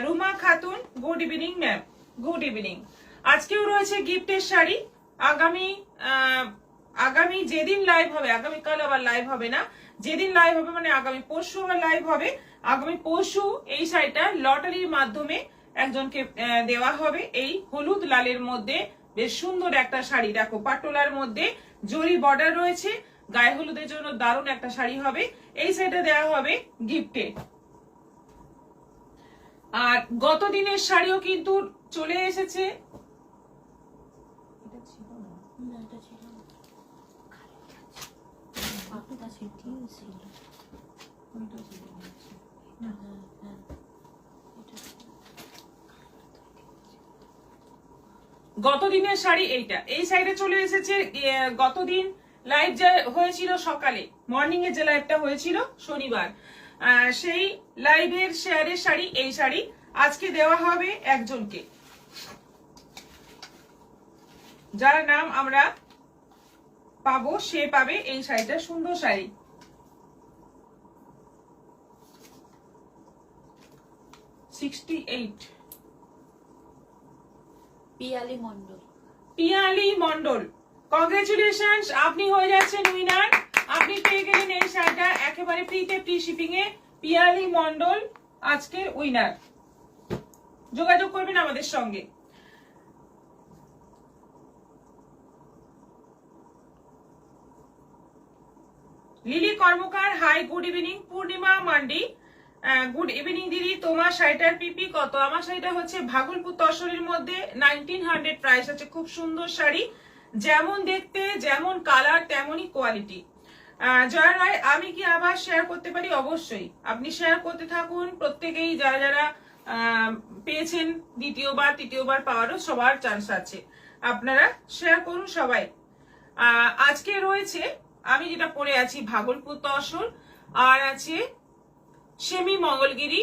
Ruma Khatun, good evening ma'am, good evening. আজকেও রয়েছে গিফটের শাড়ি। আগামী যেদিন লাইভ হবে, আগামীকাল আবার লাইভ হবে না, যেদিন লাইভ হবে মানে আগামী পরশু আবার লাইভ হবে। আগামী পরশু এই শাড়িটা লটারির মাধ্যমে একজনকে দেওয়া হবে। এই হলুদ লালের মধ্যে বেশ সুন্দর একটা শাড়ি, দেখো পাটোলার মধ্যে জরি বর্ডার রয়েছে, গায়ে হলুদের জন্য দারুণ একটা শাড়ি হবে। এই শাড়িটা দেওয়া হবে গিফটে। আর গত দিনের শাড়িও কিন্তু চলে এসেছে। গতদিনের শাড়ি এইটা, এই সাইডে চলে এসেছে। গতদিন লাইভ যে হয়েছিল সকালে, মর্নিং এ যে লাইভটা হয়েছিল শনিবার, সেই লাইভের শেয়ারের শাড়ি এই শাড়ি আজকে দেওয়া হবে একজনকে, যার নাম আমরা পাবো সে পাবে এই শাড়িটা। সুন্দর শাড়ি, পিয়ালি মন্ডল। পিয়ালি মন্ডল, কংগ্রেচুলেশনস, আপনি হয়ে যাচ্ছেন উইনার। আপনি পেয়ে গেলেন এই শাড়িটা একেবারে ফ্রিতে, ফ্রি শিপিং এ। পিয়ালি মন্ডল আজকের উইনার। যোগাযোগ করবেন আমাদের সঙ্গে। লিলি কর্মকার, হাই, গুড ইভিনিং। পূর্ণিমা মান্ডি, গুড ইভিনিং দিদি। তোমার শাড়িটার পিপি কত? আমার শাড়িটা হচ্ছে ভাগলপুর তসরের মধ্যে 1900 প্রাইস আছে। খুব সুন্দর শাড়ি, যেমন দেখতে যেমন কালার তেমনই কোয়ালিটি। জয়া রায়, আমি কি আবার শেয়ার করতে পারি? অবশ্যই আপনি শেয়ার করতে থাকুন। প্রত্যেকেই যারা যারা পেয়েছেন দ্বিতীয়বার তৃতীয়বার পাওয়ারও সবার চান্স আছে, আপনারা শেয়ার করুন সবাই। আজকে রয়েছে আমি যেটা পরে আছি ভাগলপুর তসর, আর আছে সেমি মঙ্গলগিরি,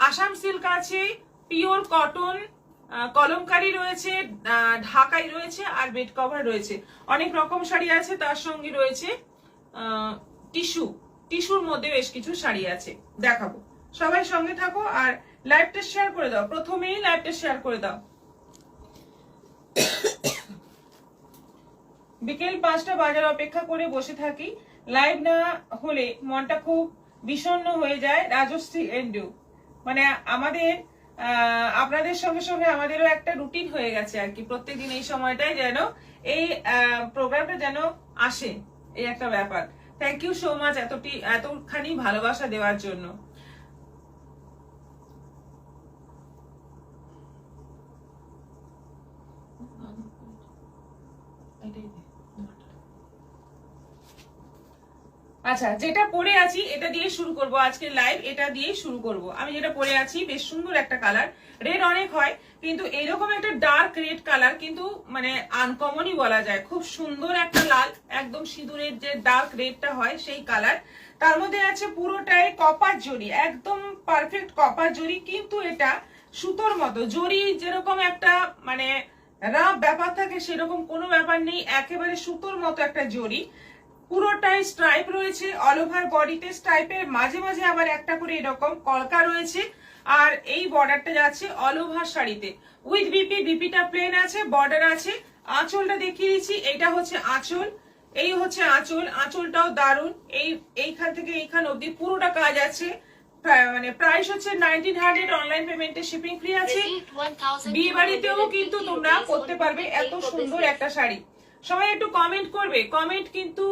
আসাম সিল্ক আছে, পিওর কটন, কলমকারি রয়েছে, ঢাকাই রয়েছে, আর বেড কভার রয়েছে। অনেক রকম শাড়ি আছে, তার সঙ্গে রয়েছে টিস্যুর মধ্যে বেশ কিছু শাড়ি আছে, দেখাবো। সবাই সঙ্গে থাকো আর লাইভটা শেয়ার করে দাও, প্রথমেই লাইভটা শেয়ার করে দাও। বিকেল 5টা বাজার অপেক্ষা করে বসে থাকি, লাইভ না হলে মনটা খুব বিষণ্ণ হয়ে যায়। রাজশ্রী এন্ডু, মানে আমাদের আপনাদের সঙ্গে সঙ্গে আমাদেরও একটা রুটিন হয়ে গেছে আর কি, প্রত্যেকদিন এই সময়টাই যেন এই প্রোগ্রামটা যেন আসে, এই একটা ব্যাপার। থ্যাংক ইউ সো মাচ এতখানি ভালোবাসা দেওয়ার জন্য। আচ্ছা, যেটা পরে আছি এটা দিয়ে শুরু করব আজকে লাইভ, এটা দিয়ে শুরু করব। আমি যেটা পরে আছি বেশ সুন্দর একটা কালার, রেড অনেক হয় কিন্তু এরকম একটা ডার্ক রেড কালার কিন্তু মানে আনকমনই বলা যায়। খুব সুন্দর একটা লাল, একদম সিঁদুরের যে ডার্ক রেডটা হয় সেই কালার। তার মধ্যে আছে পুরোটাই কপার জরি, একদম পারফেক্ট কপার জরি, কিন্তু এটা সুতোর মতো। জরি যেরকম একটা মানে রাফ ব্যাপার থাকে সেরকম কোনো ব্যাপার নেই, একেবারে সুতোর মতো একটা জরি। পুরোটাই স্ট্রাইপ রয়েছে, অল ওভার বডিতে স্ট্রাইপের মাঝে মাঝে আবার একটা করে এরকম কলকা রয়েছে। আর এই বর্ডারটা যাচ্ছে অল ওভার শাড়িতে উইথ বিপি, বিপিটা প্লেন আছে, বর্ডার আছে। আঁচলটা দেখিয়ে দিচ্ছি, এইটা হচ্ছে আঁচল, এই হচ্ছে আঁচল। আঁচলটাও দারুণ, এইখান থেকে এইখান অবধি পুরোটা কাজ আছে। মানে প্রাইস হচ্ছে 1900, অনলাইন পেমেন্টে শিপিং ফ্রি আছে। বিয়ে বাড়িতেও কিন্তু তোমরা করতে পারবে এত সুন্দর একটা শাড়ি। সবাই একটু কমেন্ট করবে, কমেন্ট কিন্তু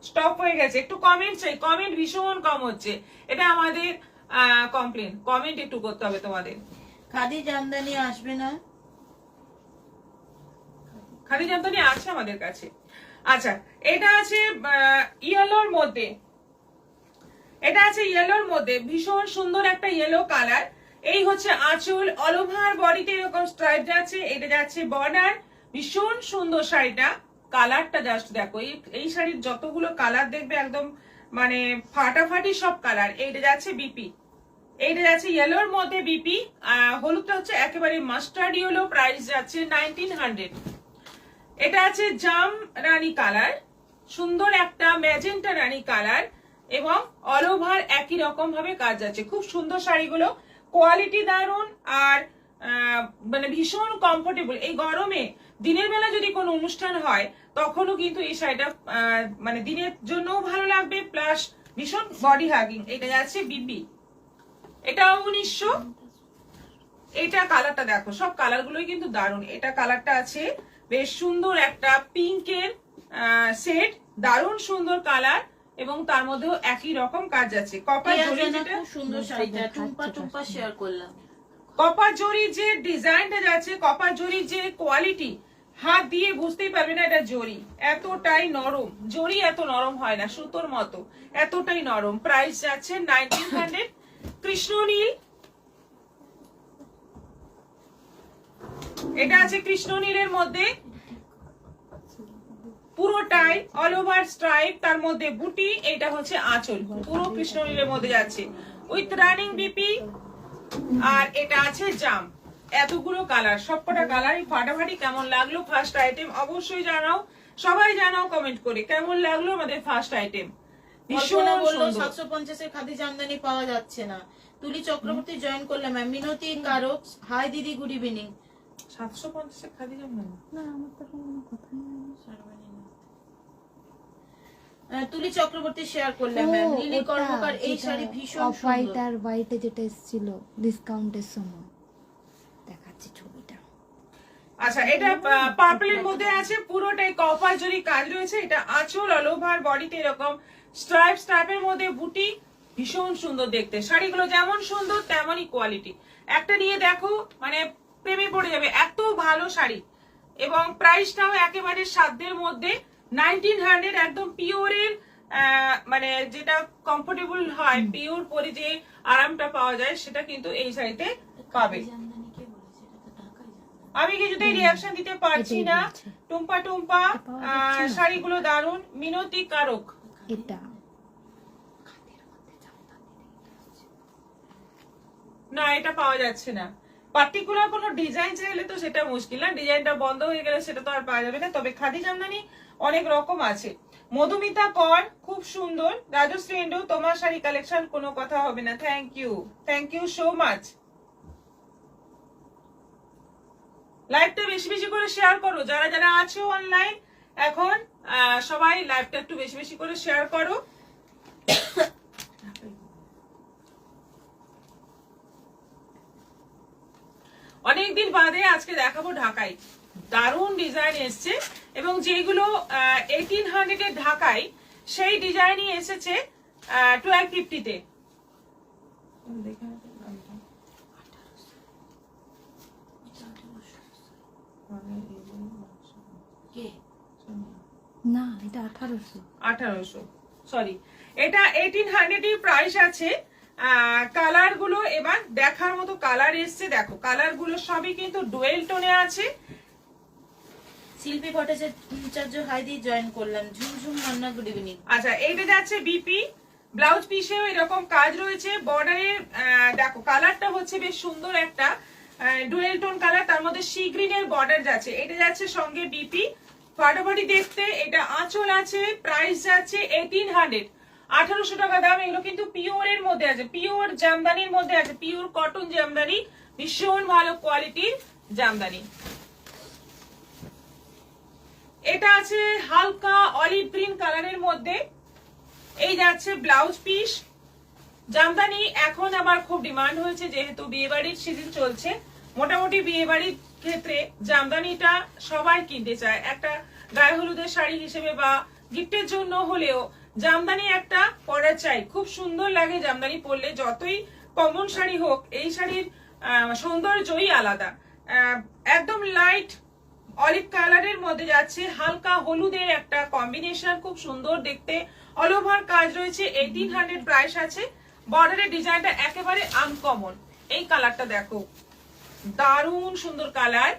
স্টপ হয়ে গেছে, একটু কমেন্ট চাই, কমেন্ট ভীষণ কম হচ্ছে, এটা আমাদের কমপ্লেন। কমেন্ট একটু করতে হবে তোমাদের। খাদি জামদানি আসবে না? খাদি জামদানি আছে আমাদের কাছে। আচ্ছা, এটা আছে ইয়েলোর মধ্যে, এটা আছে ইয়েলোর মধ্যে, ভীষণ সুন্দর একটা ইয়েলো কালার। এই হচ্ছে আঁচল, অল ওভার বডিতে এরকম স্ট্রাইপ যাচ্ছে, এটা যাচ্ছে বর্ডার। ভীষণ সুন্দর শাড়িটা, কালারটা জাস্ট দেখো। এই শাড়ির যতগুলো কালার দেখবে একদম মানে ফাটাফাটি সব কালার। এইটা যাচ্ছে বিপি, এইটা যাচ্ছে ইয়েলোর মধ্যে বিপি, হলুদটা হচ্ছে একেবারে মাস্টার্ড ইয়েলো, প্রাইস যাচ্ছে 1900। এটা আছে জাম রানী কালার, সুন্দর একটা ম্যাজেন্টা রানী কালার, এবং অল ওভার একই রকম ভাবে কাজ যাচ্ছে। খুব সুন্দর শাড়িগুলো, কোয়ালিটি দারুন আর মানে ভীষণ কমফোর্টেবল। এই গরমে দিনের বেলা যদি কোনো অনুষ্ঠান হয় তখনও কিন্তু এই শাড়িটা মানে দিনের জন্যও ভালো লাগবে, প্লাস ভীষণ বডি হাগিং। এটা যাচ্ছে বিপি, এটা 1900। এটা কালারটা দেখো, সব কালার গুলোই কিন্তু দারুন। এটা কালারটা আছে বেশ সুন্দর একটা পিঙ্কের সেট, দারুন সুন্দর কালার এবং তার মধ্যেও একই রকম কাজ আছে। কপার জরি, যেটা খুব সুন্দর শাড়িটা টুম্পা শেয়ার করলাম। কপার জরির যে ডিজাইনটা যাচ্ছে, কপার জরির যে কোয়ালিটি, হাত দিয়ে বুঝতেই পারবে না এটা জরি। এতটাই নরম, জরি এত নরম হয় না, সুতোর মতো এতটাই নরম। প্রাইস যাচ্ছে 1900। কৃষ্ণ নীল, এটা আছে কৃষ্ণ নীলের মধ্যে, পুরোটাই অল ওভার স্ট্রাইপ, তার মধ্যে বুটি। এটা হচ্ছে আঁচল, পুরো কৃষ্ণ নীলের মধ্যে যাচ্ছে উইথ রানিং বিপি। আর এটা আছে জাম। এতগুলো কালার, সবকটা কালারই ফাটাফাটি। কেমন লাগলো ফার্স্ট আইটেম অবশ্যই জানাও, সবাই জানাও কমেন্ট করে কেমন লাগলো আমাদের ফার্স্ট আইটেম। ভীষণ সুন্দর। 750 এর খাদি জামদানি পাওয়া যাচ্ছে না। তুলি চক্রবর্তী জয়েন করলাম ম্যাম। মিনতি কারক, হাই দিদি, গুড ইভিনিং। 750 এর খাদি জামদানি না, আমার তো কোনো কথা নেই। তুলি চক্রবর্তী শেয়ার করলাম ম্যাম। লিলি ওটা, কর্মকার, এই যেটা শাড়ি ভীষণ অফ হোয়াইট সুন্দর। আর হোয়াইটে যেটা এসেছিল ডিসকাউন্টের সময়, দেখাচ্ছি ছবিটা। আচ্ছা, এটা পার্পলের মধ্যে আছে, পুরোটাই কপার জরি কাজ রয়েছে। এটা আঁচল, অল ওভার বডিতে এরকম স্ট্রাইপের মধ্যে বুটি, ভীষণ সুন্দর দেখতে। শাড়িগুলো যেমন সুন্দর তেমনই কোয়ালিটি। একটা নিয়ে দেখো, মানে প্রেমে পড়ে যাবে, এত ভালো শাড়ি। এবং প্রাইসটাও একেবারে সাধ্যের মধ্যে, 1900। একদম পিওরের মানে যেটা কমফোর্টেবল হয়, পিওর পরে যে আরামটা পাওয়া যায় সেটা কিন্তু এই শাড়িতে পাবে। জামদানি কে বলেছে? এটা তো ঢাকাই জামদানি। আমি কিছুতেই রিয়াকশন দিতে পারছি না। টুম্পা টুম্পা শাড়িগুলো দারুন। মিনতি কারক, এটা না এটা পাওয়া যাচ্ছে না। পার্টিকুলার কোনো ডিজাইন চাইলে তো সেটা মুশকিল না, ডিজাইনটা বন্ধ হয়ে গেলে সেটা তো আর পাওয়া যাবে না। তবে খাদি জামদানি অনেক রকম আছে। মধুমিতা কর, খুব সুন্দর। রাজশ্রী এন্ডু, তোমার শাড়ি কালেকশন কোনো কথা হবে না। Thank you so much. লাইভটা বেশি বেশি করে শেয়ার করো, যারা যারা আছো অনলাইন এখন, সবাই লাইভটা একটু বেশি বেশি করে শেয়ার করো। অনেকদিন বাদে আজকে দেখাবো ঢাকাই, দারুণ ডিজাইন এসছে। এবং যেগুলো 1800 এর ঢাকাই, সেই ডিজাইনই এসেছে 1250-তে। না, এটা 1800। সরি, এটা 1800 এর প্রাইস আছে। কালার গুলো এবার দেখার মতো কালার এসছে, দেখো কালার গুলো সবই কিন্তু ডুয়েল টোনে আছে। শিল্পী ভট্টাচার্য, হাই দি জয়েন করলাম। Jhumjhum Manna, good evening. আচ্ছা, এইটা যাচ্ছে বিপি। ব্লাউজ পিসেও এরকম কাজ রয়েছে। বর্ডারের দেখো কালারটা হচ্ছে বেশ সুন্দর একটা ডুয়েল টোন কালার, তার মধ্যে সি গ্রিনের বর্ডার যাচ্ছে। এটা যাচ্ছে সঙ্গে বিপি, ফাটাফাটি দেখতে। এটা আঁচল আছে, প্রাইস যাচ্ছে 1800, 1800 টাকা দাম। এগুলো কিন্তু পিওরের মধ্যে আছে, পিওর জামদানির মধ্যে আছে, পিওর কটন জামদানি, ভীষণ ভালো কোয়ালিটির জামদানি। এটা আছে হালকা অলিভ গ্রিন কালারের মধ্যে। এই যাচ্ছে ব্লাউজ পিস। জামদানি এখন আবার খুব ডিমান্ড হয়েছে, যেহেতু বিয়ে বাড়ির সিজন চলছে। মোটামুটি বিয়ে বাড়ির ক্ষেত্রে জামদানিটা সবাই কিনতে চায়, একটা গায়ে হলুদের শাড়ি হিসেবে বা গিফটের জন্য হলেও জামদানি একটা পরা চাই। খুব সুন্দর লাগে জামদানি পরলে, যতই কমন শাড়ি হোক, এই শাড়ির সৌন্দর্যই আলাদা। একদম লাইট অলিভ কালারের মধ্যে যাচ্ছে হালকা হলুদের একটা কম্বিনেশন, খুব সুন্দর দেখতে। অল ওভার কাজ রয়েছে, 1800 প্রাইস আছে। বর্ডারের ডিজাইনটা একেবারে আনকমন। এই কালারটা দেখো, দারুণ সুন্দর কালার,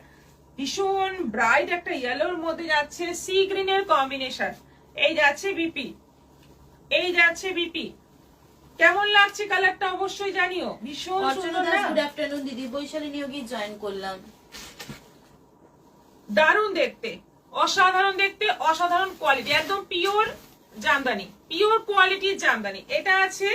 ভীষণ ব্রাইট একটা ইয়েলোর মধ্যে যাচ্ছে, সি গ্রিনের কম্বিনেশন। এই যাচ্ছে বিপি, এই যাচ্ছে বিপি। কেমন লাগছে কালারটা অবশ্যই জানিও, ভীষণ সুন্দর না? গুড আফটারনুন দিদি। বৈশালী নিয়োগী জয়েন করলাম। দারুণ দেখতে, অসাধারণ দেখতে, অসাধারণ কোয়ালিটি, একদম পিওর জামদানি, পিওর কোয়ালিটির জামদানি। এটা আছে,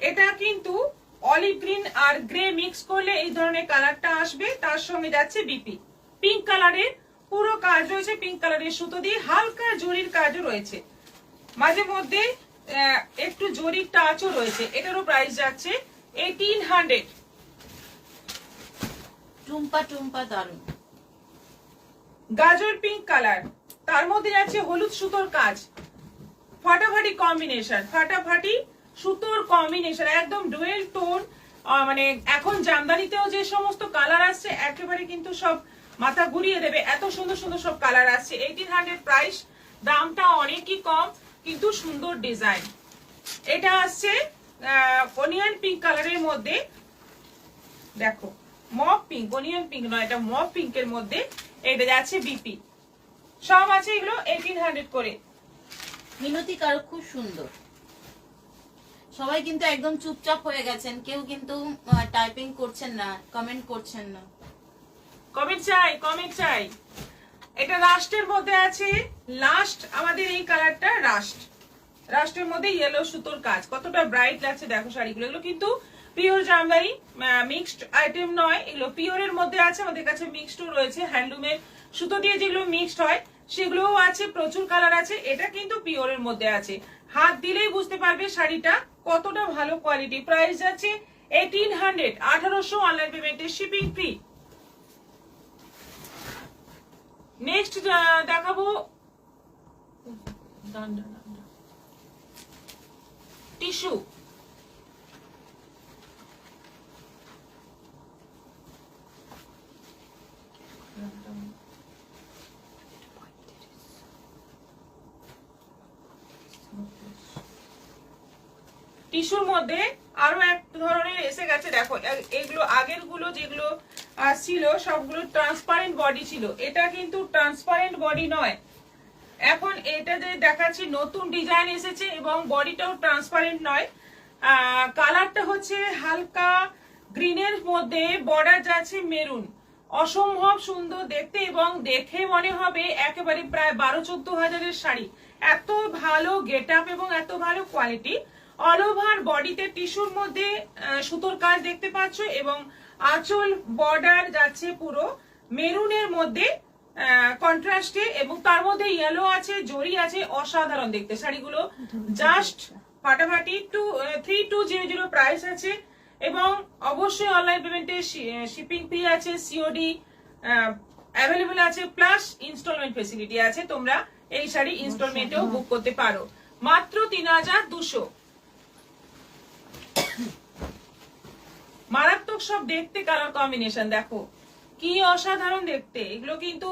এটা কিন্তু অলিভ গ্রিন আর গ্রে মিক্স করলে এই ধরনের কালারটা আসবে। তার সঙ্গে যাচ্ছে বিপি পিঙ্ক কালারের পুরো কাজ রয়েছে, পিঙ্ক কালারের সুতো দিয়ে হালকা জরির কাজও রয়েছে, মাঝে মধ্যে একটু জরির টাচও রয়েছে। এটারও প্রাইস যাচ্ছে 1800। টুম্পা টুম্পা দারুন। গাজর পিঙ্ক কালার, তার মধ্যে যাচ্ছে হলুদ সুতোর কাজ, ফাটাফাটি কম্বিনেশন, ফাটাফাটি সুতোর কম্বিনেশন, একদম ডুয়েল টোন। মানে এখন জামদানিতেও যে সমস্ত কালার আসছে একেবারে কিন্তু সব মাথা ঘুরিয়ে দেবে, এত সুন্দর সুন্দর সব কালার আসছে। 1800 প্রাইস, দামটা অনেকই কম কিন্তু সুন্দর ডিজাইন। এটা আসছে অনিয়ন পিঙ্ক কালারের মধ্যে, দেখো মফ পিঙ্ক, অনিয়ন পিঙ্ক নয়, এটা মফ পিঙ্কের মধ্যে। এটা যাচ্ছে বিপি, সব আছে এগুলো 1800 করে। মিনতি কারক খুব সুন্দর। সবাই কিন্তু একদম চুপচাপ হয়ে গেছেন, কেউ কিন্তু টাইপিং করছেন না, কমেন্ট করছেন না। কমেন্ট চাই, কমেন্ট চাই। এটা রাস্টের মধ্যে আছে, লাস্ট আমাদের এই কালারটা রাস্ট, রাস্টের মধ্যে ইয়েলো সুতোর কাজ, কতটা ব্রাইট লাগছে দেখো শাড়িগুলো। এগুলো কিন্তু পিওর জামদানি, মিক্সড আইটেম নয়, এগুলো পিওরের মধ্যে আছে। আমাদের কাছে মিক্সডও রয়েছে, হ্যান্ডলুমের সুতো দিয়ে যেগুলো মিক্সড হয় সেগুলোও আছে, প্রচুর কালার আছে। এটা কিন্তু পিওরের মধ্যে আছে, হাত দিলেই বুঝতে পারবে শাড়িটা কতটা ভালো কোয়ালিটি। প্রাইস যাচ্ছে 1800, 1800, অনলাইন পেমেন্টে শিপিং ফ্রি। নেক্সট দেখাবো টিস্যু। টিস্যুর মধ্যে আরো এক ধরনের এসে গেছে, দেখো এগুলো আগের গুলো যেগুলো ছিল সবগুলো ট্রান্সপারেন্ট বডি ছিল, এটা কিন্তু ট্রান্সপারেন্ট বডি নয়। এখন এটা যে দেখাচ্ছি নতুন ডিজাইন এসেছে এবং বডিটাও ট্রান্সপারেন্ট নয়। কালারটা হচ্ছে হালকা গ্রিনের মধ্যে, বর্ডার যাচ্ছে মেরুন, অসম্ভব সুন্দর দেখতে এবং দেখে মনে হবে একেবারে প্রায় 12-14 হাজারের শাড়ি। এত ভালো গেট আপ এবং এত ভালো কোয়ালিটি। অল ওভার বডিতে টিস্যুর মধ্যে সুতোর কাজ দেখতে পাচ্ছ এবং আঁচল বর্ডার যাচ্ছে পুরো মেরুনের মধ্যে কন্ট্রাস্টে, এবং তার মধ্যে ইয়েলো আছে, জরি আছে, অসাধারণ দেখতে শাড়িগুলো। জাস্ট ফাটাফাটি 3200 প্রাইস আছে এবং অবশ্যই অনলাইন পেমেন্টে শিপিং ফ্রি আছে, সিওডি অ্যাভেলেবল আছে, প্লাস ইনস্টলমেন্ট ফেসিলিটি আছে। তোমরা এই শাড়ি ইনস্টলমেন্টেও বুক করতে পারো, মাত্র 3200। মারাত্মক সব দেখতে কালার কম্বিনেশন, দেখো কি অসাধারণ দেখতে। এগুলো কিন্তু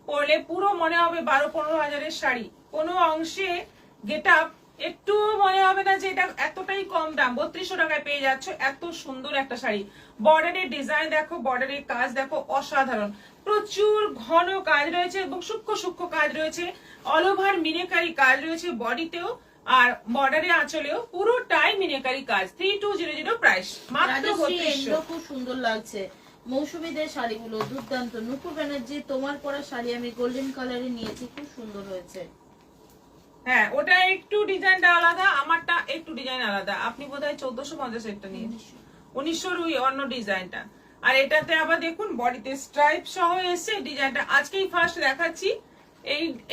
পরলে পুরো মনে হবে 12-15 হাজারের শাড়ি, কোনো অংশে গেট আপ একটু মনে হবে না যে এটা এতটাই কম দাম। 3200 টাকায় পেয়ে যাচ্ছ এত সুন্দর একটা শাড়ি। বর্ডারের ডিজাইন দেখো, বর্ডারের কাজ দেখো, অসাধারণ, প্রচুর ঘন কাজ রয়েছে এবং সূক্ষ্ম সূক্ষ্ম কাজ রয়েছে, অল ওভার মিনেকারি কাজ রয়েছে বডিতেও আর বর্ডারে আঁচলেও পুরোটাই মিনেকারি কাজ। 3200 প্রাইস, মাত্র 3200। খুব সুন্দর লাগছে মৌসুমীদের শাড়িগুলো, দুর্দান্ত। নুপুর ব্যানার্জি, তোমার পরা শাড়ি আমি গোল্ডেন কালারে নিয়েছি, খুব সুন্দর হয়েছে। হ্যাঁ, ওটা একটু ডিজাইনটা আলাদা, আমারটা একটু ডিজাইন আলাদা। আপনি বোধহয় 1450 একটা নিয়ে 1900 অন্য ডিজাইনটা। আর এটাতে আবার দেখুন বডিতে স্ট্রাইপ সহ এসে ডিজাইনটা আজকেই ফার্স্ট দেখাচ্ছি।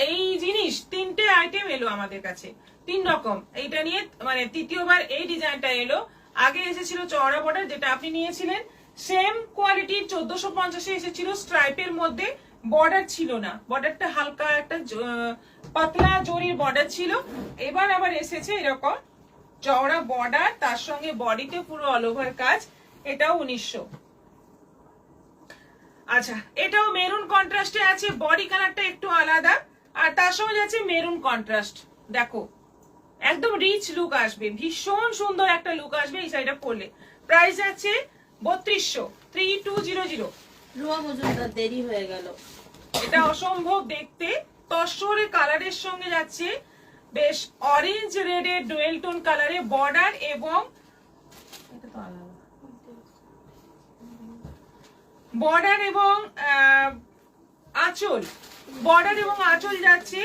এই জিনিস 3টে আইটেম এলো আমাদের কাছে, 3 রকম। এইটা নিয়ে মানে তৃতীয়বার এই ডিজাইনটা এলো। আগে এসেছিল চওড়া বর্ডার, যেটা আপনি নিয়েছিলেন, সেম কোয়ালিটির 1450 এসেছিল, স্ট্রাইপের মধ্যে বর্ডার ছিল না, বর্ডারটা হালকা একটা পাতলা জরির বর্ডার ছিল। এবার আবার এসেছে এরকম চওড়া বর্ডার, তার সঙ্গে বডিতে পুরো অল ওভার কাজ, এটাও 1900। আচ্ছা, এটাও মেরুন কন্ট্রাস্টে আছে, বডি কালারটা একটু আলাদা আর তার সঙ্গে যাচ্ছে মেরুন কন্ট্রাস্ট। দেখো একদম রিচ লুক আসবে, ভীষণ সুন্দর একটা লুক আসবে এই শাড়িটা পরলে। প্রাইস আছে 3200, 3200। রুয়া মজুমদার, দেরি হয়ে গেল। এটা অসম্ভব দেখতে, তসরে কালারের সঙ্গে যাচ্ছে বেশ অরেঞ্জ রেডের ডুয়েল টোন কালারে বর্ডার এবং আঁচল, বর্ডার এবং আঁচল যাচ্ছে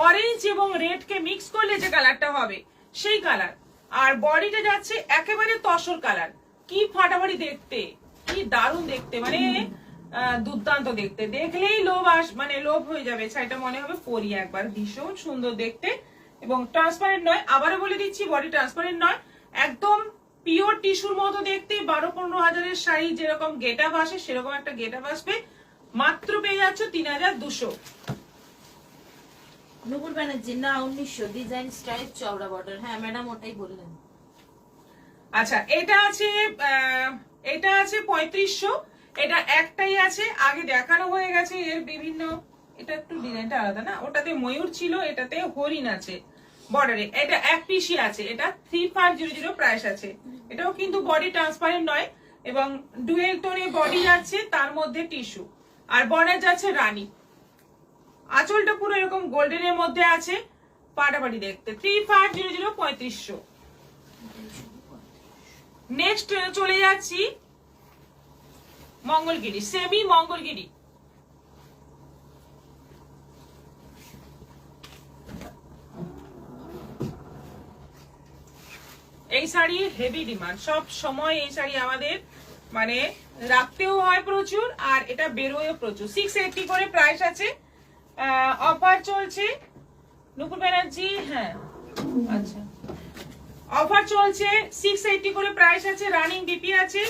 অরেঞ্জ এবং রেড কে মিক্স করলে যে কালারটা হবে সেই কালার। আর বডিটা যাচ্ছে একেবারে তসর কালার। কি ফাটাফাটি দেখতে, কি দারুণ দেখতে, মানে দুর্দান্ত দেখতে, দেখলেই লোভ হয়ে যাবে। শাড়িটা মনে হবে পরি একবার, ভীষণ সুন্দর দেখতে এবং ট্রান্সপারেন্ট নয়, আবারও বলে দিচ্ছি বডি ট্রান্সপারেন্ট নয়, একদম পিওর টিস্যুর মতো দেখতে। 12-15 হাজারের শাড়ি যেরকম গেটআপ আসে সেরকম একটা গেটআপ আসবে। মাত্র পেয়ে যাচ্ছ 3200। নুপুর ব্যানার্জি না 1900, ডিজাইন স্টাইল চওড়া বর্ডার। হ্যাঁ ম্যাডাম ওটাই বললেন। আচ্ছা এটা আছে 3500। এটা একটাই আছে, আগে দেখানো হয়ে গেছে এর বিভিন্ন। এটা একটু ডিজাইনটা আলাদা না, ওটাতে ময়ূর ছিল, এটাতে হরিণ আছে বর্ডারে। এটা এক পিসি আছে, এটা 3500 প্রাইস আছে। এটাও কিন্তু বডি ট্রান্সপারেন্ট নয় এবং ডুয়েল টোনে বডি যাচ্ছে, তার মধ্যে টিস্যু আর বর্ডার যাচ্ছে রানী। আঁচলটা পুরো এরকম গোল্ডেনের মধ্যে আছে, পাটাপাটি দেখতে। 3500 3500। নেক্সট চলে যাচ্ছি মঙ্গলগিরি, সেমি মঙ্গলগিরি। এই শাড়ি হেভি ডিমান্ড, সব সময় এই শাড়ি আমাদের মানে রাখতেও হয় প্রচুর, আর এটা বেরোয়ও প্রচুর। 680 করে প্রাইস আছে। অফার চলছে নুপুর ব্যানার্জি, হ্যাঁ আচ্ছা অফার চলছে। 680 করে প্রাইস আছে, রানিং বিপি আছে।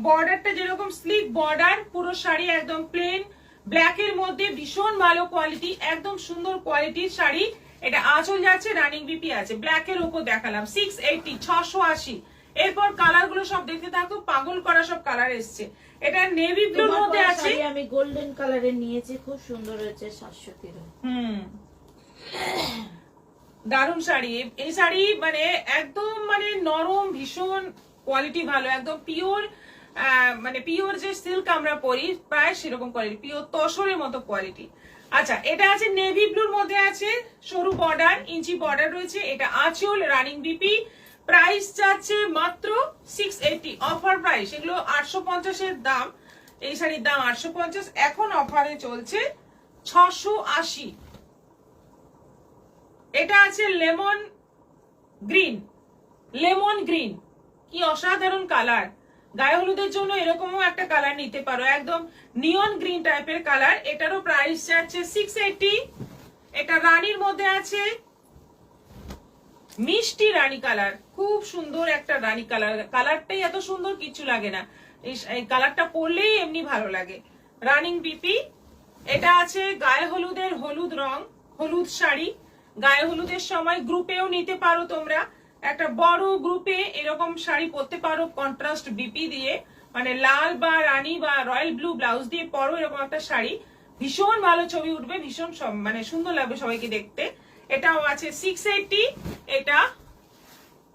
বর্ডারটা যেরকম স্লিক বর্ডার, পুরো শাড়ি একদম প্লেন ব্ল্যাক এর মধ্যে, ভীষণ ভালো কোয়ালিটি, একদম সুন্দর কোয়ালিটির শাড়ি। এটা আঁচল যাচ্ছে, রানিং বিপি আছে, ব্ল্যাক এর উপর দেখালাম। 680 680। এরপর কালার গুলো সব দেখতে থাকো, পাগল করা সব কালার এসছে। এটা নেভি ব্লুর মধ্যে আছে, আমি গোল্ডেন কালারের নিয়েছি, খুব সুন্দর হয়েছে। 713। দারুণ শাড়ি। এই শাড়ি মানে একদম মানে নরম, ভীষণ কোয়ালিটি ভালো, একদম পিওর, মানে পিওর যে সিল্ক আমরা পরি প্রায় সেরকম কোয়ালিটি, পিওর তসরের মতো কোয়ালিটি। আচ্ছা এটা আছে নেভি ব্লুর মধ্যে আছে, সরু বর্ডার, ইঞ্চি বর্ডার রয়েছে। এটা আঁচল, রানিং বিপি। প্রাইস যাচ্ছে মাত্র 680, অফার প্রাইস। এগুলো 850 এর দাম, এই শাড়ির দাম 850, এখন অফারে চলছে 680। এটা আছে লেমন গ্রিন, লেমন গ্রিন, কি অসাধারণ কালার। গায়ে হলুদের জন্য এরকমও একটা কালার নিতে পারো, একদম নিয়ন গ্রিন টাইপের কালার। এটারও প্রাইস যাচ্ছে 680। এটা রানীর মধ্যে আছে, মিষ্টি রানী কালার, খুব সুন্দর একটা রানী কালার। কালারটাই এত সুন্দর, কিছু লাগে না, এই কালারটা পরলেই এমনি ভালো লাগে। Running BP. এটা আছে গায়ে হলুদের হলুদ রং, হলুদ শাড়ি। গায়ে হলুদের সময় গ্রুপেও নিতে পারো তোমরা, একটা বড় গ্রুপে এরকম শাড়ি পরতে পারো কন্ট্রাস্ট বিপি দিয়ে, মানে লাল বা রানী বা রয়্যাল ব্লু ব্লাউজ দিয়ে পরো এরকম একটা শাড়ি, ভীষণ ভালো ছবি উঠবে, ভীষণ মানে সুন্দর লাগবে সবাইকে দেখতে। এটাও আছে 680। এটা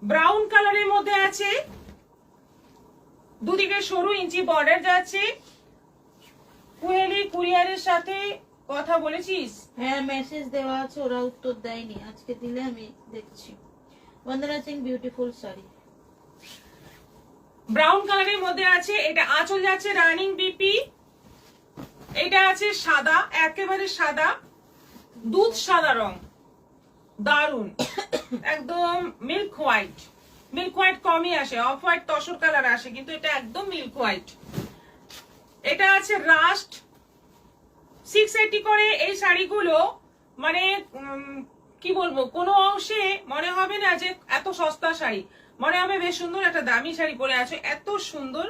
ব্রাউন কালারের মধ্যে আছে, দুদিকে সরু ইঞ্চি বর্ডার যাচ্ছে। কুহেলি কুরিয়ারের সাথে কথা বলেছিস? হ্যাঁ মেসেজ দেওয়া আছে, ওরা উত্তর দেয়নি, আজকে দিলে আমি দেখছি। বন্দনা সিং বিউটিফুল শাড়ি, ব্রাউন কালারের মধ্যে আছে। এটা আঁচল যাচ্ছে, রানিং বিপি। এটা আছে সাদা, একেবারে সাদা, দুধ সাদা রং, দারুন, একদম মিল্ক হোয়াইট। মিল্ক হোয়াইট কমই আসে, অফ হোয়াইট তসর কালার আসে, কিন্তু এটা একদম মিল্ক হোয়াইট। এটা আছে রাস্ট। 680 করে এই শাড়িগুলো, মানে কি বলবো, কোনো অংশে মনে হবে না যে এত সস্তা শাড়ি, মনে হবে বেশ সুন্দর একটা দামি শাড়ি পরে আছো। এত সুন্দর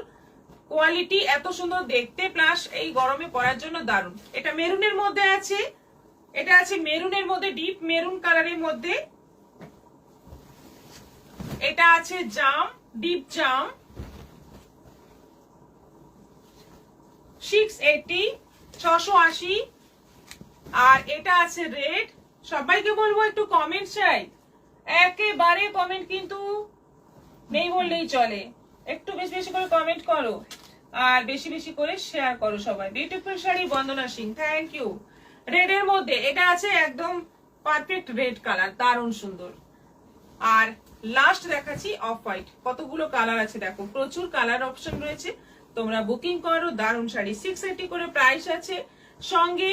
কোয়ালিটি, এত সুন্দর দেখতে, প্লাস এই গরমে পরার জন্য দারুন। এটা মেরুনের মধ্যে আছে, এটা আছে মেরুনের মধ্যে, ডিপ মেরুন কালারের মধ্যে। এটা আছে জাম, ডিপ জাম। 680 680। আর এটা আছে রেড। সবাইকে বলবো একটু কমেন্ট চাই, একেবারে কমেন্ট কিন্তু নেই বললেই চলে, একটু বেশি বেশি করে কমেন্ট করো আর বেশি বেশি করে শেয়ার করো সবাই। Beautiful sari Vandana Singh, thank you. Red এর মধ্যে এটা আছে একদম পারফেক্ট রেড কালার, দারুণ সুন্দর। আর লাস্ট দেখাচ্ছি অফ হোয়াইট, কতগুলো কালার আছে দেখো, প্রচুর কালার অপশন রয়েছে, তোমরা বুকিং করো। দারুণ শাড়ি, 680 করে প্রাইস আছে। সঙ্গে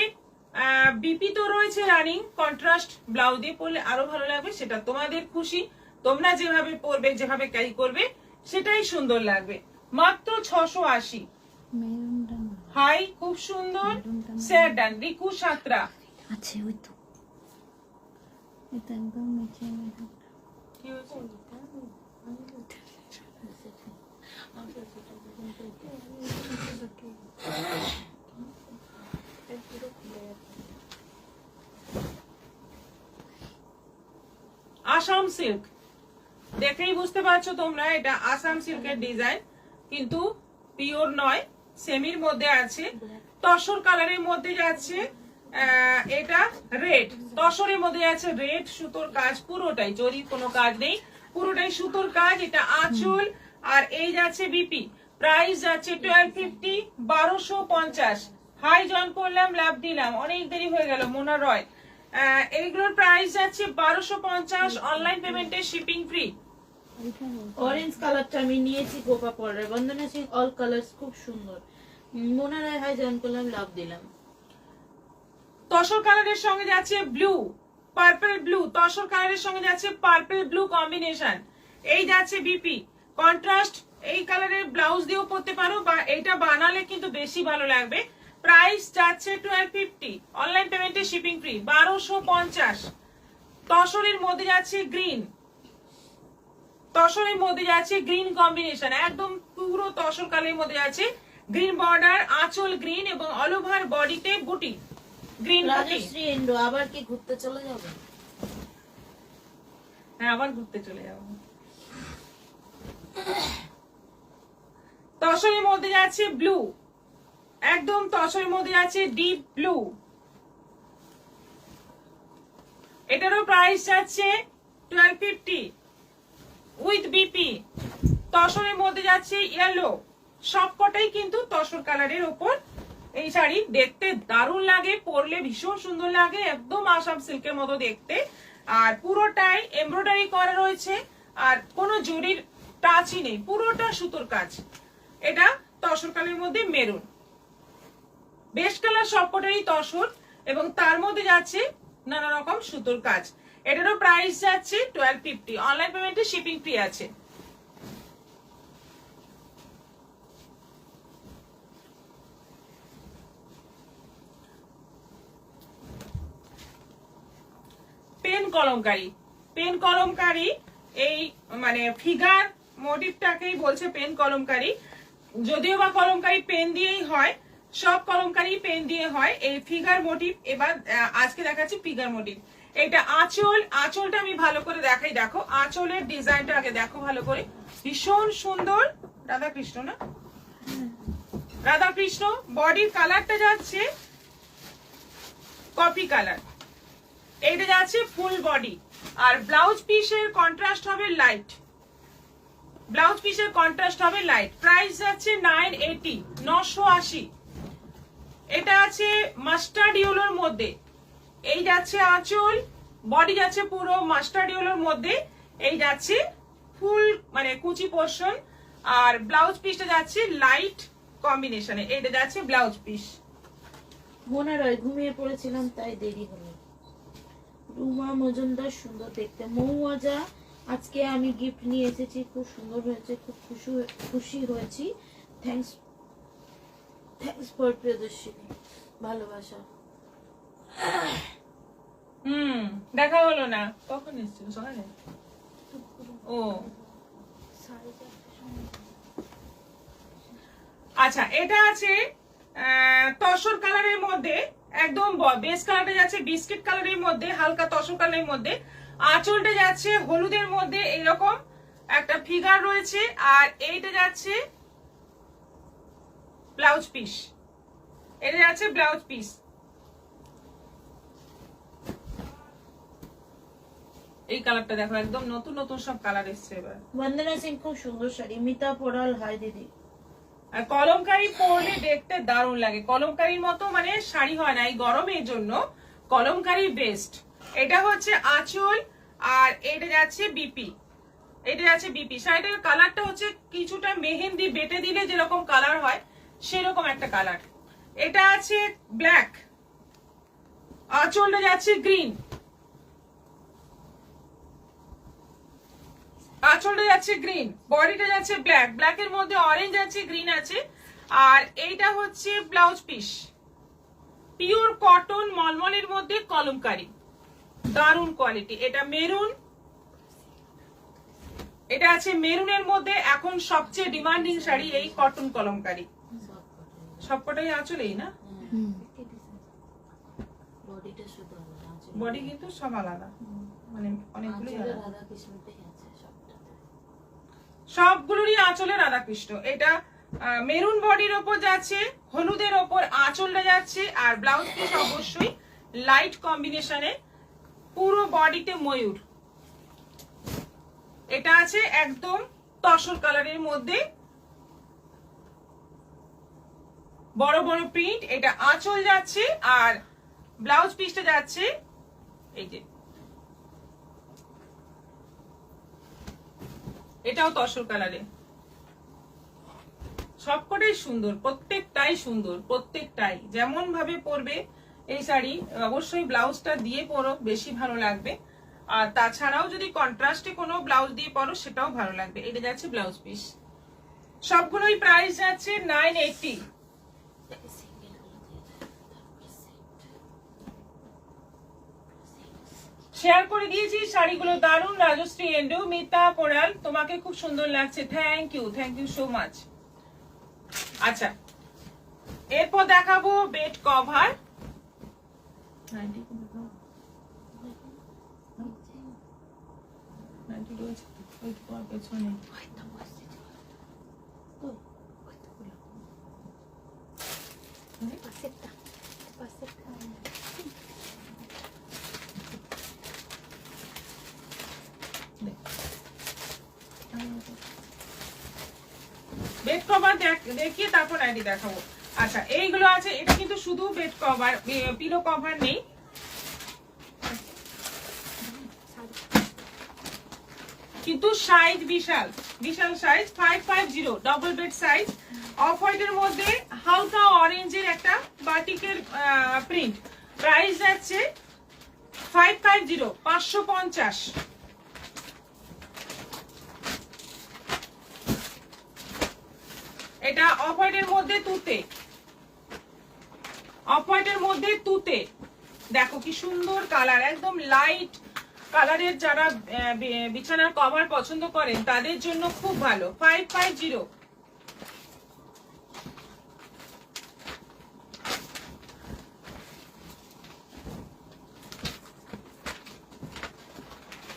বিপি তো রয়েছে রানিং, কন্ট্রাস্ট ব্লাউজ দিয়ে পরলে আরো ভালো লাগবে, সেটা তোমাদের খুশি, তোমরা যেভাবে পরবে যেভাবে ক্যারি করবে সেটাই সুন্দর লাগবে। মাত্র 680। মেরুনটা না হাই, খুব সুন্দর স্যার ডান রিকু সাতরা। আছে ওই তো, এটা একদম নিচে মেরুন। কি হয়েছে? আসাম সিল্ক, দেখেই বুঝতে পারছো তোমরা এটা আসাম সিল্কের ডিজাইন, কিন্তু পিওর নয়, সেমির মধ্যে আছে, তসর কালারের মধ্যে যাচ্ছে। এটা রেড, তসরের মধ্যে আছে রেড, সুতোর কাজ পুরোটাই, জরির কোনো কাজ নেই, পুরোটাই সুতোর কাজ। এটা আঁচল, আর এই যাচ্ছে বিপি, প্রাইস যাচ্ছে 1250, 1250। হাই জয়েন করলাম, লাভ দিলাম, অনেক দেরি হয়ে গেল মোনা রয়। এইগুলোর প্রাইস যাচ্ছে 1250, অনলাইন পেমেন্টে শিপিং ফ্রি। অরেঞ্জ কালারটা আমি নিয়েছি গোপা পরে, বন্দনা সিং অল কালার্স খুব সুন্দর। মোনা রায় হাই জয়েন করলাম, লাভ দিলাম। তসর কালারের সঙ্গে যাচ্ছে ব্লু, পার্পল ব্লু, তসর কালারের সঙ্গে যাচ্ছে পার্পল ব্লু কম্বিনেশন। এই যাচ্ছে বিপি, কন্ট্রাস্ট এই কালারের ব্লাউজ দিয়েও পরতে পারো, বা এইটা বানালে কিন্তু বেশি ভালো লাগবে। প্রাইস যাচ্ছে 1250, অনলাইন পেমেন্টে শিপিং ফ্রি, 1250। তসরের মধ্যে যাচ্ছে গ্রিন, তসরের মধ্যে যাচ্ছে গ্রিন কম্বিনেশন, একদম পুরো তসর কালারের মধ্যে যাচ্ছে গ্রিন বর্ডার, আঁচল গ্রিন এবং অল ওভার বডিতে বুটি গ্রিন বুটি। রাজশ্রী এন্ডো, আবার কি ঘুরতে চলে যাবে? হ্যাঁ, আবার ঘুরতে চলে যাবো। তসরের মধ্যে যাচ্ছে ব্লু, একদম তসরের মধ্যে যাচ্ছে ডিপ ব্লু, এটারও প্রাইস যাচ্ছে 1250 উইথ বিপি। তসরের মধ্যে যাচ্ছে ইয়েলো, সবকটাই কিন্তু তসর কালারের উপর। এই শাড়ি দেখতে দারুণ লাগে, পরলে ভীষণ সুন্দর লাগে, একদম আসাম সিল্কের মতো দেখতে, আর পুরোটাই এমব্রয়ডারি করা রয়েছে, আর কোনো জরির টাচই নেই, পুরোটা সুতোর কাজ। এটা তসর কালারের মধ্যে মেরুন, বেস্ট কালার সবকটারই তসর, এবং তার মধ্যে যাচ্ছে নানা রকম সুতোর কাজ। এটারও প্রাইস যাচ্ছে 1250, অনলাইন পেমেন্টে শিপিং ফ্রি আছে। পেন কলমকারি, পেন কলমকারি, এই মানে ফিগার মোটিভটাকেই বলছে পেন কলমকারি, যদিও বা কলমকারি পেন দিয়েই হয়, সব কলমকারি পেন দিয়ে হয়, এই ফিগার মোটিভ। এবার আজকে দেখাচ্ছি ফিগার মোটিভ। এটা আঁচল, আঁচলটা আমি ভালো করে দেখাই, দেখো আঁচলের ডিজাইনটা আগে দেখো ভালো করে, ভীষণ সুন্দর, রাধা কৃষ্ণ না, রাধা কৃষ্ণ। বডির কালারটা যাচ্ছে কফি কালার, এইটা যাচ্ছে ফুল বডি, আর ব্লাউজ পিসের কন্ট্রাস্ট হবে লাইট, ব্লাউজ পিসের কন্ট্রাস্ট হবে লাইট। প্রাইস যাচ্ছে 980, 980। এটা আছে মাস্টার্ড ইয়েলোর মধ্যে, এই যাচ্ছে আঁচল, বডি যাচ্ছে পুরো মাস্টার্ড ইয়েলোর মধ্যে, এই যাচ্ছে ফুল মানে কুচি পোর্শন, আর ব্লাউজ পিসটা যাচ্ছে লাইট কম্বিনেশনে, এইটা যাচ্ছে ব্লাউজ পিস। মোনা রায় ঘুমিয়ে পড়েছিলাম তাই দেরি হলো। রুমা মজুমদার, সুন্দর দেখতে। মৌয়াজা, আজকে আমি গিফট নিয়ে এসেছি, খুব সুন্দর হয়েছে, খুব খুশি হয়েছি। থ্যাঙ্কস ফর প্রিয়দর্শিনী, ভালোবাসা। দেখা হলো না, কখন এসেছিল? সকালে। ও আচ্ছা, এটা আছে তসর কালারের মধ্যে, একদম বেস কালারটা যাচ্ছে বিস্কিট কালারের মধ্যে, হালকা তসর কালারের মধ্যে, আঁচলটা যাচ্ছে হলুদের মধ্যে, এরকম একটা ফিগার রয়েছে, আর এইটা যাচ্ছে ব্লাউজ পিস, এটা যাচ্ছে ব্লাউজ পিস। এই কালারটা দেখো, একদম নতুন নতুন সব কালার এসছে এবার। বন্দনা সিং, খুব সুন্দর শাড়ি। মিতা পোড়াল, হাই দিদি। আর কলমকারি পরলে দেখতে দারুণ লাগে, কলমকারির মতো মানে শাড়ি হয় না, এই গরমের জন্য কলমকারি বেস্ট। এটা হচ্ছে আঁচল, আর এটা যাচ্ছে বিপি, এটা যাচ্ছে বিপি। শাড়িটার কালারটা হচ্ছে কিছুটা মেহেন্দি বেটে দিলে যেরকম কালার হয় সেরকম একটা কালার। এটা আছে ব্ল্যাক, আঁচলটা যাচ্ছে গ্রিন, আঁচলটা যাচ্ছে গ্রিন, বডিটা যাচ্ছে ব্ল্যাক, ব্ল্যাকের মধ্যে অরেঞ্জ আছে, গ্রিন আছে। আর এইটা হচ্ছে ব্লাউজ পিস, পিওর কটন মলমলের মধ্যে কলমকারি, দারুন কোয়ালিটি। এটা মেরুন, এটা আছে মেরুনের মধ্যে এখন সবচেয়ে ডিমান্ডিং শাড়ি এই কটন কলমকারি। সবকটাই আঁচলেই না, বডিটা শুধু আলাদা, বডি কিন্তু সব আলাদা, মানে অনেকগুলোই আলাদা, রাধা কৃষ্ণটাই আছে সবটাতে, সবগুলোরই আঁচলে রাধাকৃষ্ণ। এটা মেরুন বডির ওপর যাচ্ছে, হলুদের ওপর আঁচলটা যাচ্ছে, আর ব্লাউজ পিস অবশ্যই লাইট কম্বিনেশনে, পুরো বডিতে ময়ূর। এটা আছে একদম তসর কালারের মধ্যে, বড় বড় প্রিন্ট। এটা আঁচল যাচ্ছে আর ব্লাউজ পিসটা যাচ্ছে এই যে, এটাও তসর কালারে। সবকটাই সুন্দর, প্রত্যেকটাই সুন্দর, প্রত্যেকটাই যেমন ভাবে পরবে এই শাড়ি অবশ্যই ব্লাউজটা দিয়ে পরো, বেশি ভালো লাগবে। আর তাছাড়াও যদি কন্ট্রাস্টে কোনো ব্লাউজ দিয়ে পরো সেটাও ভালো লাগবে। এটা যাচ্ছে ব্লাউজ পিস, সবগুলোই প্রাইস যাচ্ছে 980। শেয়ার করে দিয়েছি শাড়িগুলো, দারুন। রাজশ্রী এন্ডু, মিতা কোরাল, তোমাকে খুব সুন্দর লাগছে, থ্যাংক ইউ সো মাচ। আচ্ছা, এরপর দেখাবো বেড কভার। পেছনে বেড কভার দেখিয়ে তারপর আইডি দেখাবো। আচ্ছা, এইগুলো আছে, এটা কিন্তু শুধু বেড কভার, পিলো কভার নেই। কিন্তু সাইজ বিশাল, বিশাল size, 550 double bed size. Off হোয়াইটের মধ্যে হালকা অরেঞ্জের একটা বাটিকের প্রিন্ট। প্রাইস যাচ্ছে 550, 550। এটা অফ হোয়াইটের মধ্যে তুতে, অফ হোয়াইটের মধ্যে তুতে, দেখো কি সুন্দর কালার, একদম লাইট কালারের। যারা বিছানার কভার পছন্দ করেন তাদের জন্য খুব ভালো। 550।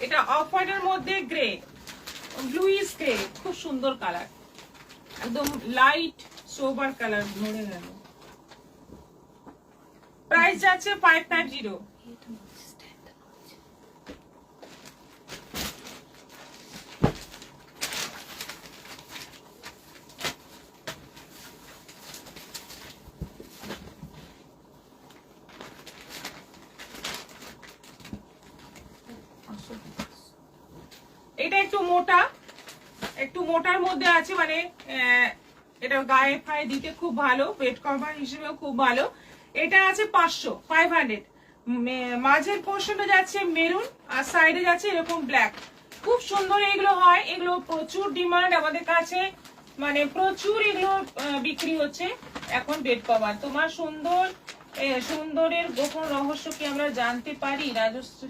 এটা অফ হোয়াইটের মধ্যে গ্রে, ব্লুইশ গ্রে, খুব সুন্দর কালার, একদম লাইট সোবার কালার, মরে গেল। প্রাইস যাচ্ছে 550। এটা একটু মোটা, একটু মোটার মধ্যে আছে, মানে এটা গায়ে ফায়ে দিতে খুব ভালো, বেড কভার হিসেবেও খুব ভালো। এটা আছে 500। মাঝের পোর্শনটা যাচ্ছে মেরুন আর সাইডে যাচ্ছে এরকম ব্ল্যাক, খুব সুন্দর এগুলো হয়। এগুলো প্রচুর ডিমান্ড আমাদের কাছে, মানে প্রচুর এগুলো বিক্রি হচ্ছে এখন বেড কভার। তোমার সুন্দরের গোপন রহস্য কি আমরা জানতে পারি রাজশ্রী?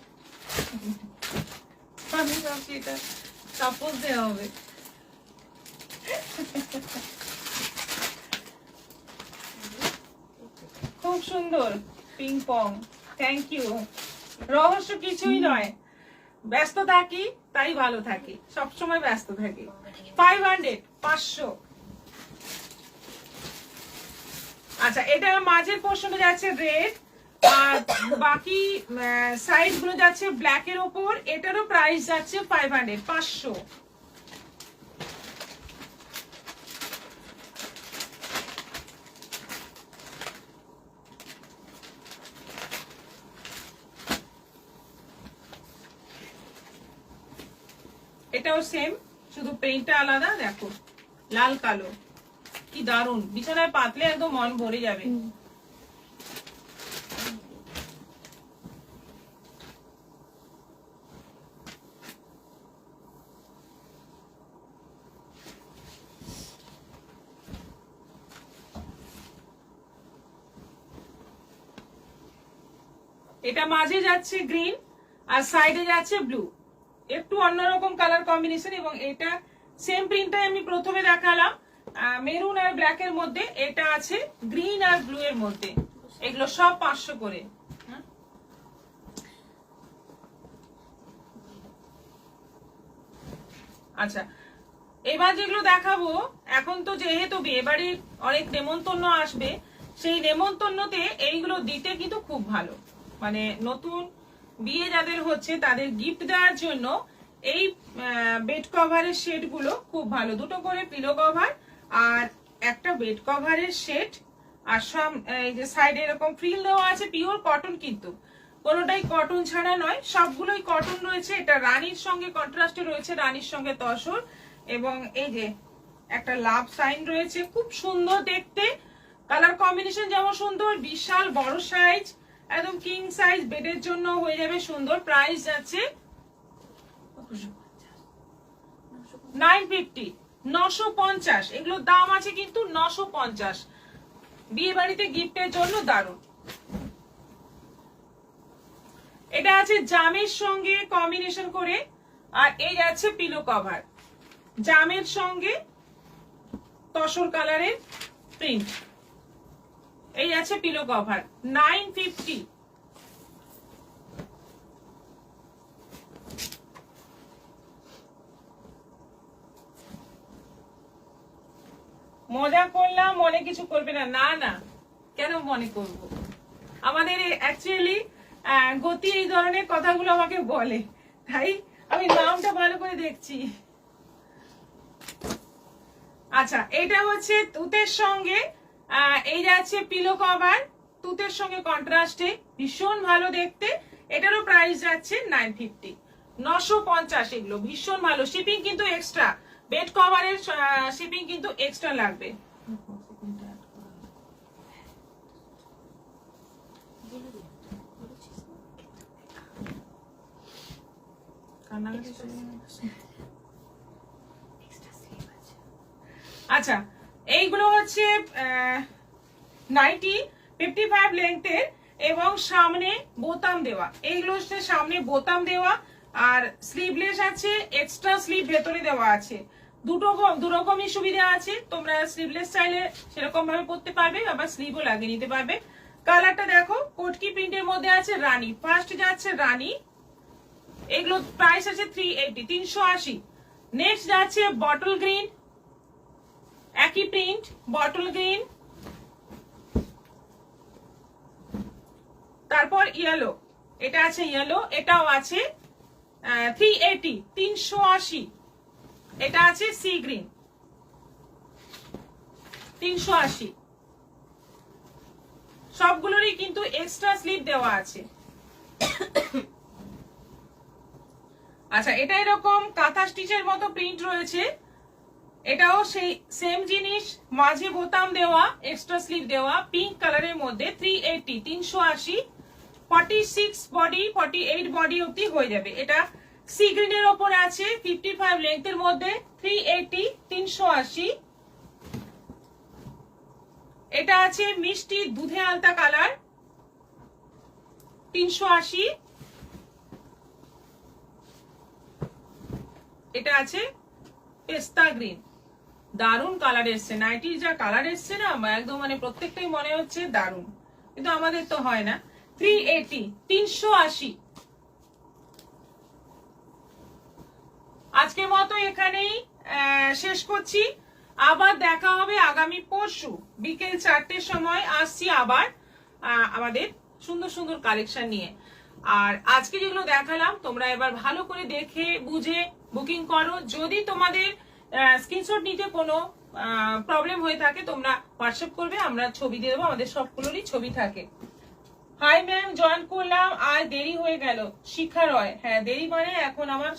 আমি ভাবছি এটা সাপোজ দেওয়া হবে। খুব সুন্দর পিং পং, থ্যাংক ইউ। রহস্য কিছুই নয়, ব্যস্ত থাকি তাই ভালো থাকি, সবসময় ব্যস্ত থাকি। 500। আচ্ছা, এটা মাঝের পোর্শনে যাচ্ছে রেড আর বাকি সাইড গুলো যাচ্ছে ব্ল্যাক এর ওপর। এটারও প্রাইস যাচ্ছে 500। এটাও সেম, শুধু প্রিন্টটা আলাদা। দেখো লাল কালো, কি দারুন, বিছানায় পাতলে একদম মন ভরে যাবে। এটা মাঝে যাচ্ছে গ্রিন আর সাইডে যাচ্ছে ব্লু, একটু অন্যরকম কালার কম্বিনেশন। এবং এটা সেম প্রিন্টটাই আমি প্রথমে দেখালাম মেরুন আর ব্ল্যাক এর মধ্যে, এটা আছে গ্রিন আর ব্লু এর মধ্যে। এগুলো সব 500 করে। আচ্ছা, এবার যেগুলো দেখাবো, এখন তো যেহেতু বিয়ে বাড়ির অনেক নেমন্তন্ন আসবে, সেই নেমন্তন্নতে এইগুলো দিতে কিন্তু খুব ভালো। মানে নতুন বিয়ে যাদের হচ্ছে তাদের গিফট দেওয়ার জন্য এই বেড কভারের সেট গুলো খুব ভালো। দুটো করে পিলো কভার আর একটা বেড কভারের সেট, আর সব এই যে সাইডে এরকম ফ্রিল দেওয়া আছে, পিওর কটন, কিন্তু কোনোটাই কটন ছাড়া নয়, সবগুলোই কটন রয়েছে। এটা রানীর সঙ্গে কন্ট্রাস্টে রয়েছে, রানীর সঙ্গে তসর, এবং এই যে একটা লাভ সাইন রয়েছে, খুব সুন্দর দেখতে। কালার কম্বিনেশন যেমন সুন্দর, বিশাল বড় সাইজ, একদম কিং সাইজ বেডের জন্য হয়ে যাবে সুন্দর। প্রাইস যাচ্ছে 950, 950। এগুলোর দাম আছে কিন্তু 950। বিয়ে বাড়িতে গিফটের জন্য দারুণ। এটা আছে জামের সঙ্গে কম্বিনেশন করে, আর এই যাচ্ছে পিলো কভার, জামের সঙ্গে তসর কালারের প্রিন্ট। এই আছে পিলো কভার 950। মজা করলাম, মনে কিছু করবে না। না না, কেন মনে করব? আমাদের অ্যাকচুয়ালি গতি এই ধরনের কথাগুলো আমাকে বলে, তাই আমি নামটা ভালো করে দেখছি। আচ্ছা, এটা হচ্ছে তুতের সঙ্গে এই যাচ্ছে পিলো কভার, তুতের সঙ্গে কন্ট্রাস্টে, ভীষণ ভালো দেখতে। এটারও প্রাইস যাচ্ছে 950, 950। এগুলো ভীষণ ভালো। শিপিং কিন্তু এক্সট্রা, বেড কভারের শিপিং কিন্তু এক্সট্রা লাগবে। আচ্ছা, এইগুলো হচ্ছে 90, 55 লেন্থের, এবং সামনে বোতাম দেওয়া। এইগুলো হচ্ছে সামনে বোতাম দেওয়া, আর স্লিভলেস আছে, এক্সট্রা স্লিভ ভেতরে দেওয়া আছে। দু রকমই সুবিধা আছে। তোমরা স্লিভলেস চাইলে সেরকম ভাবে পরতে পারবে, আবার স্লিভও লাগিয়ে নিতে পারবে। কালারটা দেখো, কোটকি প্রিন্টের মধ্যে আছে রানী। ফার্স্ট যাচ্ছে রানী, এগুলো প্রাইস আছে 380, 380। নেক্সট যাচ্ছে বটল গ্রিন, একই প্রিন্ট, বটল গ্রিন। তারপর ইয়েলো, এটা আছে ইয়েলো, এটাও আছে 380, 380। এটা আছে সি গ্রিন, 380। সবগুলোরই কিন্তু এক্সট্রা স্লিভ দেওয়া আছে। আচ্ছা, এটা এরকম কাঁথা স্টিচের মতো প্রিন্ট রয়েছে, এটাও সেই সেম জিনিস, মাঝে বোতাম দেওয়া, এক্সট্রা স্লিভ দেওয়া, পিঙ্ক কালারের মধ্যে। 380, 380। 46 বডি, 48 বডি অবধি হয়ে যাবে। এটা সি গ্রিনের ওপর আছে, 55 লেন্থের মধ্যে। 380, 380। এটা আছে মিষ্টি দুধে আলতা কালার, 380। এটা আছে পেস্তা গ্রিন, দারুন কালার এসছে। নাইটির যা কালার এসছে না, একদম মানে প্রত্যেকটাই মনে হচ্ছে দারুন, কিন্তু আমাদের তো হয় না। 380, 380। আজকের মতো এখানেই শেষ করছি। আবার দেখা হবে আগামী পরশু বিকেল 4টের সময়। আসছি আবার আমাদের সুন্দর সুন্দর কালেকশন নিয়ে। আর আজকে যেগুলো দেখালাম, তোমরা এবার ভালো করে দেখে বুঝে বুকিং করো। যদি তোমাদের স্ক্রিনশট নিতে কোনো প্রবলেম হয়ে থাকে, তোমরা হোয়াটসঅ্যাপ করবে, আমরা ছবি দিয়ে দেবো। আমাদের সবগুলোরই ছবি থাকে। হাই ম্যাম, জয়েন করলাম, আর দেরি হয়ে গেল। শিখা রয়, হ্যাঁ দেরি মানে এখন আমার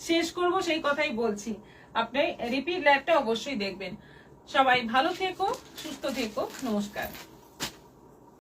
শেষ করব সেই কথাই বলছি। আপনি রিপিট লাইভটা অবশ্যই দেখবেন। সবাই ভালো থেকো, সুস্থ থেকো, নমস্কার।